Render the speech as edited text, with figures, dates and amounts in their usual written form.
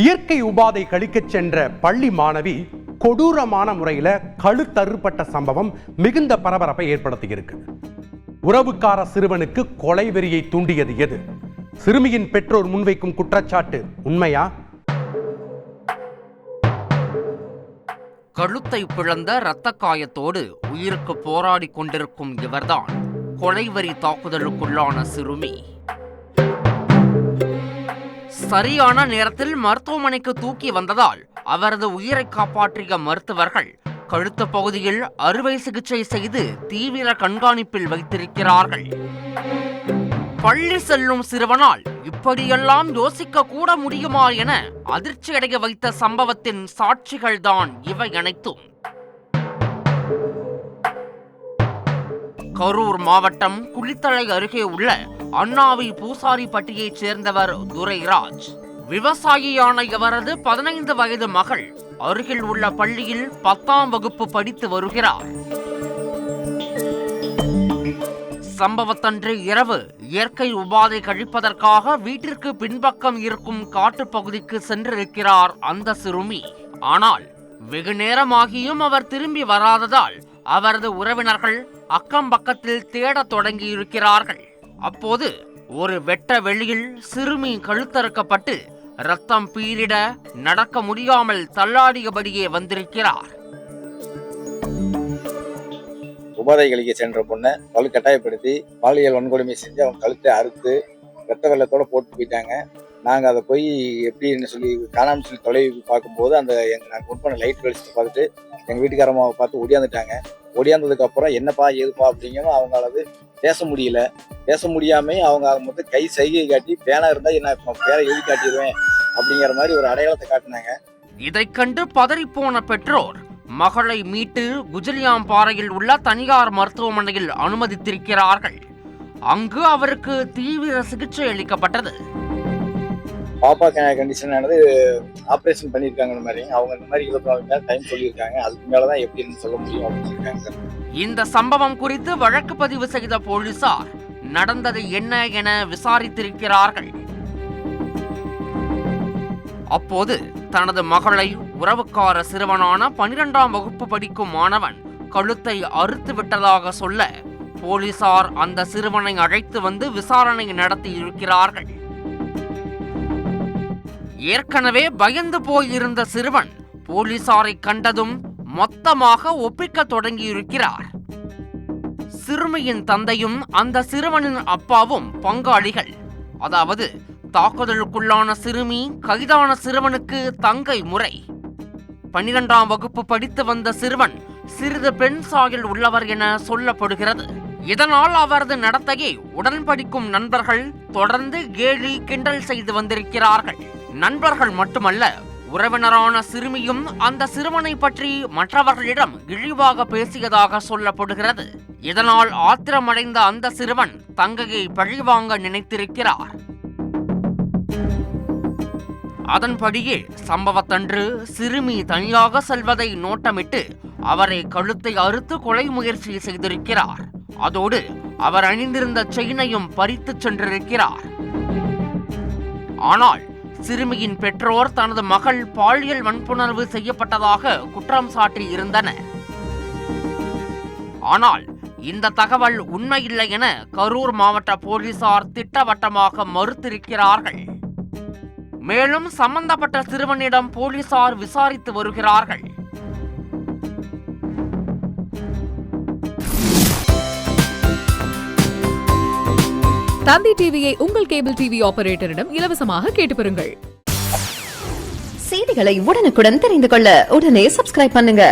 இயற்கை உபாதை கழிக்கச் சென்ற பள்ளி மாணவி கொடூரமான முறையில் கழுத்தறுப்பட்ட சம்பவம் மிகுந்த பரபரப்பை ஏற்படுத்தியிருக்கு. உறவுக்கார சிறுவனுக்கு கொலை வெறியை தூண்டியது எது? சிறுமியின் பெற்றோர் முன்வைக்கும் குற்றச்சாட்டு உண்மையா? கழுத்தை பிளந்த இரத்த காயத்தோடு உயிருக்கு போராடி கொண்டிருக்கும் இவர்தான் கொலைவெறி தாக்குதலுக்குள்ளான சிறுமி. சரியான நேரத்தில் மருத்துவமனைக்கு தூக்கி வந்ததால் அவரது உயிரை காப்பாற்றிய மருத்துவர்கள் கழுத்து பகுதியில் அறுவை சிகிச்சை செய்து தீவிர கண்காணிப்பில் வைத்திருக்கிறார்கள். பள்ளி செல்லும் சிறுவனால் இப்படியெல்லாம் யோசிக்க கூட முடியுமா என அதிர்ச்சியடைய வைத்த சம்பவத்தின் சாட்சிகள்தான் இவை அனைத்தும். கரூர் மாவட்டம் குளித்தலை அருகே உள்ள அண்ணாவி பூசாரிப்பட்டியைச் சேர்ந்தவர் துரைராஜ். விவசாயியான இவரது 15 வயது மகள் அருகில் உள்ள பள்ளியில் 10ஆம் வகுப்பு படித்து வருகிறார். சம்பவத்தன்று இரவு இயற்கை உபாதை கழிப்பதற்காக வீட்டிற்கு பின்பக்கம் இருக்கும் காட்டுப்பகுதிக்கு சென்றிருக்கிறார் அந்த சிறுமி. ஆனால் வெகு நேரமாகியும் அவர் திரும்பி வராததால் அவரது உறவினர்கள் அக்கம் பக்கத்தில் தேடத் தொடங்கியிருக்கிறார்கள். அப்போது ஒரு வெட்ட வெளியில் சிறுமி கழுத்தறுக்கப்பட்டு ரத்தம் பீரிட நடக்க முடியாமல் தள்ளாடியபடியே வந்திருக்கிறார். உபாதை கழிக்க சென்ற பொண்ணை கழு கட்டாயப்படுத்தி பாலியல் வன்கொடுமை செஞ்சு அவங்க கழுத்தை அறுத்து ரத்த வெள்ளத்தோட போட்டு போயிட்டாங்க. நாங்கள் அதை போய் எப்படின்னு சொல்லி காணாமல் சொல்லி தொலைவி பார்க்கும்போது அந்த நாங்கள் ஒர்க் பண்ண லைட் வெளிச்சத்தை பார்த்துட்டு எங்கள் வீட்டுக்காரம்மாவை பார்த்து ஒடியாந்துட்டாங்க. ஒடியாந்ததுக்கப்புறம் என்னப்பா ஏதுப்பா அப்படிங்கிறோம். அவங்களால பேச முடியாமல் அவங்க மொத்தம் கை சைகை காட்டி பேனா இருந்தால் என்ன பேரை எழுதி காட்டிடுவேன் அப்படிங்கிற மாதிரி ஒரு அடையாளத்தை காட்டினாங்க. இதை கண்டு பதறிப்போன பெற்றோர் மகளை மீட்டு குஜலியாம்பாறையில் உள்ள தனியார் மருத்துவமனையில் அனுமதித்திருக்கிறார்கள். அங்கு அவருக்கு தீவிர சிகிச்சை அளிக்கப்பட்டது. பாப்பா கண்டிஷன் ஆனது ஆப்ரேஷன் பண்ணியிருக்காங்க. மாதிரி அவங்க இந்த மாதிரி 24 நேரம் டைம் சொல்லியிருக்காங்க. அதுக்கு மேலதான் எப்படின்னு சொல்ல முடியும் அப்படின்னு சொல்லியிருக்காங்க சார். இந்த சம்பவம் குறித்து வழக்கு பதிவு செய்த போலீசார் நடந்தது என்ன என விசாரித்திருக்கிறார்கள். அப்போது தனது மகளை உறவுக்கார சிறுவனான 12ஆம் வகுப்பு படிக்கும் மாணவன் கழுத்தை அறுத்து விட்டதாக சொல்ல போலீசார் அந்த சிறுவனை அழைத்து வந்து விசாரணை நடத்தி இருக்கிறார்கள். ஏற்கனவே பயந்து போயிருந்த சிறுவன் போலீசாரை கண்டதும் மொத்தமாக ஒப்பிக்க தொடங்கியிருக்கிறார். சிறுமியின் தந்தையும் அந்த சிறுவனின் அப்பாவும் பங்காளிகள். அதாவது தாக்குதலுக்குள்ளான சிறுமி கைதான சிறுவனுக்கு தங்கை முறை. 12ஆம் வகுப்பு படித்து வந்த சிறுவன் சிறிது பெண் சாயல் உள்ளவர் என சொல்லப்படுகிறது. இதனால் அவரது நடத்தையை உடன் படிக்கும் நண்பர்கள் தொடர்ந்து கேலி கிண்டல் செய்து வந்திருக்கிறார்கள். நண்பர்கள் மட்டுமல்ல, உறவினரான சிறுமியும் அந்த சிறுவனை பற்றி மற்றவர்களிடம் இழிவாக பேசியதாக சொல்லப்படுகிறது. இதனால் ஆத்திரமடைந்த அந்த சிறுவன் தங்கையை பழிவாங்க நினைத்திருக்கிறார். அதன்படியே சம்பவத்தன்று சிறுமி தனியாக செல்வதை நோட்டமிட்டு அவரை கழுத்தை அறுத்து கொலை முயற்சி செய்திருக்கிறார். அதோடு அவர் அணிந்திருந்த செயினையும் பறித்து சென்றிருக்கிறார். ஆனால் சிறுமியின் பெற்றோர் தனது மகள் பாலியல் வன்புணர்வு செய்யப்பட்டதாக குற்றம் சாட்டி இருந்தனர். ஆனால் இந்த தகவல் உண்மையில்லை என கரூர் மாவட்ட போலீசார் திட்டவட்டமாக மறுத்திருக்கிறார்கள். மேலும் சம்பந்தப்பட்ட சிறுவனிடம் போலீசார் விசாரித்து வருகிறார்கள். தந்தி டிவியை உங்கள் கேபிள் டிவி ஆபரேட்டரிடம் இலவசமாக கேட்டு பெறுங்கள். செய்திகளை உடனுக்குடன் தெரிந்து கொள்ள உடனே சப்ஸ்கிரைப் பண்ணுங்க.